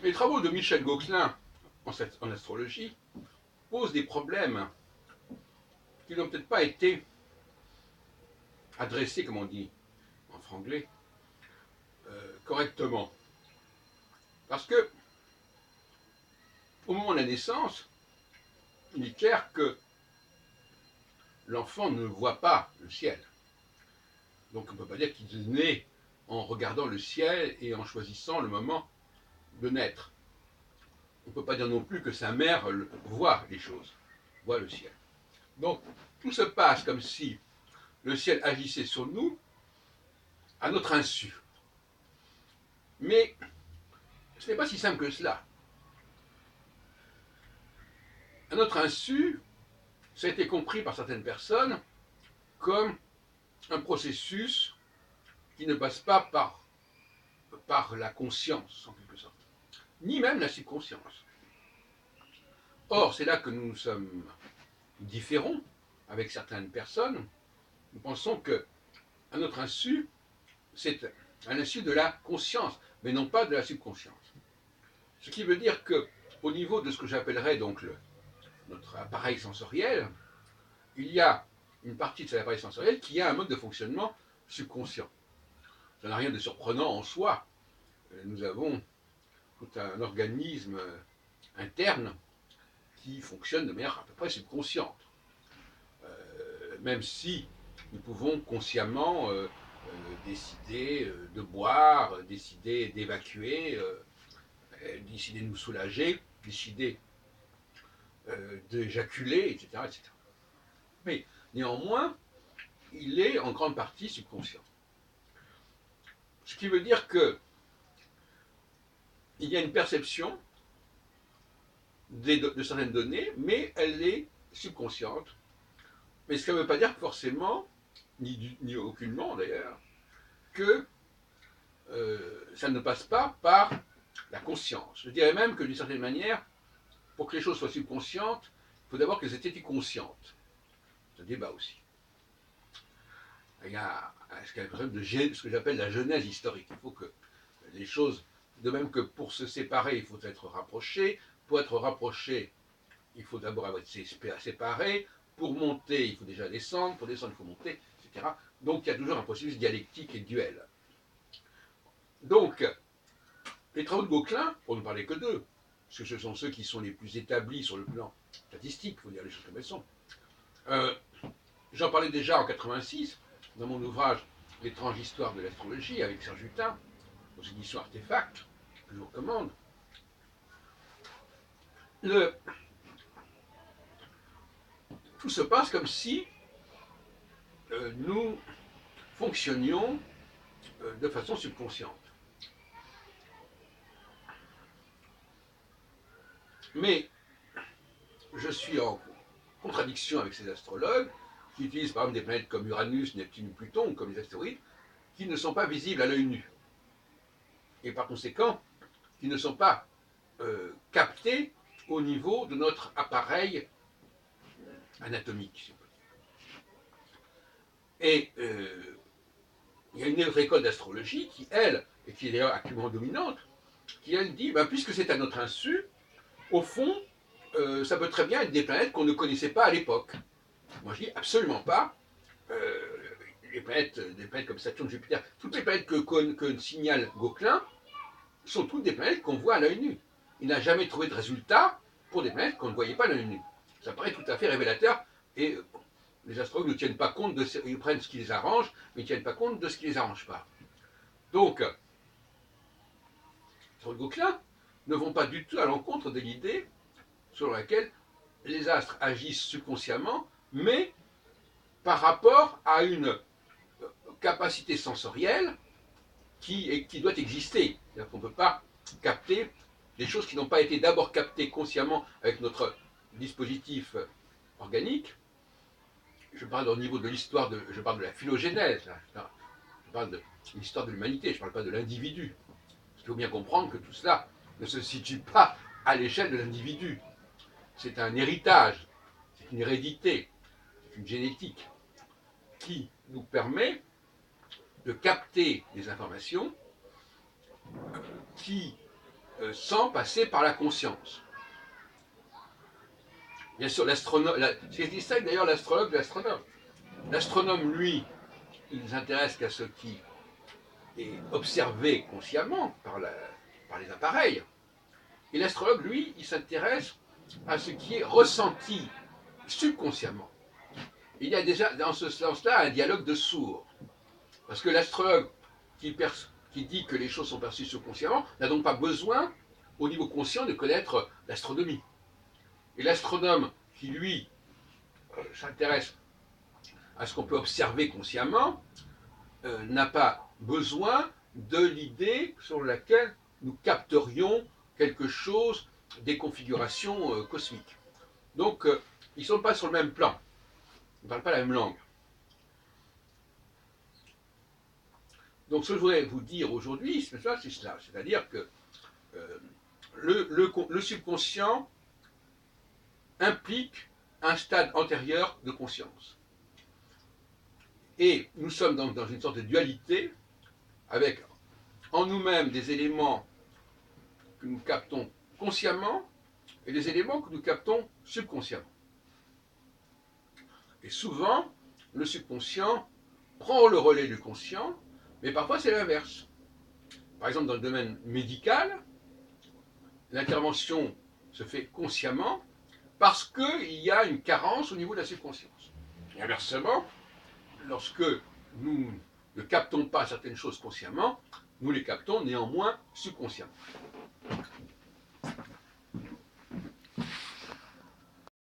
Les travaux de Michel Gauquelin en astrologie posent des problèmes qui n'ont peut-être pas été adressés, comme on dit en franglais, correctement. Parce que, au moment de la naissance, il est clair que l'enfant ne voit pas le ciel. Donc on ne peut pas dire qu'il est né en regardant le ciel et en choisissant le moment de naître. On ne peut pas dire non plus que sa mère voit les choses, voit le ciel. Donc tout se passe comme si le ciel agissait sur nous à notre insu. Mais ce n'est pas si simple que cela. À notre insu, ça a été compris par certaines personnes comme un processus qui ne passe pas par la conscience, en quelque sorte, ni même la subconscience. Or, c'est là que nous sommes différents avec certaines personnes. Nous pensons que, à notre insu, c'est à l'insu de la conscience, mais non pas de la subconscience. Ce qui veut dire que, au niveau de ce que j'appellerais donc notre appareil sensoriel, il y a une partie de cet appareil sensoriel qui a un mode de fonctionnement subconscient. Ça n'a rien de surprenant en soi. Nous avons tout un organisme interne qui fonctionne de manière à peu près subconsciente. Même si nous pouvons consciemment décider de boire, décider d'évacuer, décider de nous soulager, décider d'éjaculer, etc., etc. Mais néanmoins, il est en grande partie subconscient. Ce qui veut dire que il y a une perception de certaines données, mais elle est subconsciente. Mais ce qui ne veut pas dire forcément, ni aucunement d'ailleurs, que ça ne passe pas par la conscience. Je dirais même que d'une certaine manière, pour que les choses soient subconscientes, il faut d'abord qu'elles aient été conscientes. C'est un débat aussi. Il y a ce que j'appelle la genèse historique. Il faut que les choses, de même que pour se séparer, il faut être rapproché. Pour être rapproché, il faut d'abord avoir été séparé. Pour monter, il faut déjà descendre. Pour descendre, il faut monter, etc. Donc il y a toujours un processus dialectique et duel. Donc, les travaux de Gauquelin, pour ne parler que d'eux, parce que ce sont ceux qui sont les plus établis sur le plan statistique, il faut dire les choses comme elles sont. J'en parlais déjà en 86, dans mon ouvrage L'étrange histoire de l'astrologie, avec Serge Hutin, aux éditions Artefact, que je vous recommande. Tout se passe comme si nous fonctionnions de façon subconsciente. Mais je suis en contradiction avec ces astrologues qui utilisent par exemple des planètes comme Uranus, Neptune ou Pluton, comme les astéroïdes, qui ne sont pas visibles à l'œil nu. Et par conséquent, qui ne sont pas captés au niveau de notre appareil anatomique. Si on peut dire. Et il y a une autre école d'astrologie qui, elle, et qui est d'ailleurs actuellement dominante, qui, elle, dit, ben, puisque c'est à notre insu, au fond, ça peut très bien être des planètes qu'on ne connaissait pas à l'époque. Moi, je dis absolument pas. Des planètes comme Saturne, Jupiter, toutes les planètes que signale Gauquelin sont toutes des planètes qu'on voit à l'œil nu. Il n'a jamais trouvé de résultat pour des planètes qu'on ne voyait pas à l'œil nu. Ça paraît tout à fait révélateur et les astrologues ne tiennent pas compte de ils prennent ce qui les arrange, mais ils ne tiennent pas compte de ce qui ne les arrange pas. Donc, sur le Gauquelin, ne vont pas du tout à l'encontre de l'idée selon laquelle les astres agissent subconsciemment, mais par rapport à une capacité sensorielle qui doit exister. C'est-à-dire qu'on ne peut pas capter des choses qui n'ont pas été d'abord captées consciemment avec notre dispositif organique. Je parle au niveau de l'histoire, je parle de la phylogénèse, je parle de l'histoire de l'humanité, je ne parle pas de l'individu. Il faut bien comprendre que tout cela ne se situe pas à l'échelle de l'individu. C'est un héritage, c'est une hérédité, c'est une génétique qui nous permet de capter des informations qui sans passer par la conscience. Bien sûr, l'astronome, ce qui distingue d'ailleurs l'astrologue de l'astronome. L'astronome, lui, il ne s'intéresse qu'à ce qui est observé consciemment par les appareils. Et l'astrologue, lui, il s'intéresse à ce qui est ressenti subconsciemment. Il y a déjà, dans ce sens-là, un dialogue de sourds. Parce que l'astrologue qui dit que les choses sont perçues subconsciemment n'a donc pas besoin, au niveau conscient, de connaître l'astronomie. Et l'astronome qui, lui, s'intéresse à ce qu'on peut observer consciemment, n'a pas besoin de l'idée sur laquelle nous capterions quelque chose des configurations cosmiques. Donc, ils ne sont pas sur le même plan. Ils ne parlent pas la même langue. Donc, ce que je voudrais vous dire aujourd'hui, c'est cela. C'est-à-dire que le subconscient implique un stade antérieur de conscience. Et nous sommes donc dans une sorte de dualité avec en nous-mêmes des éléments que nous captons consciemment et des éléments que nous captons subconsciemment. Et souvent, le subconscient prend le relais du conscient, mais parfois c'est l'inverse. Par exemple, dans le domaine médical, l'intervention se fait consciemment parce qu'il y a une carence au niveau de la subconscience. Et inversement, lorsque nous ne captons pas certaines choses consciemment, nous les captons néanmoins subconsciemment.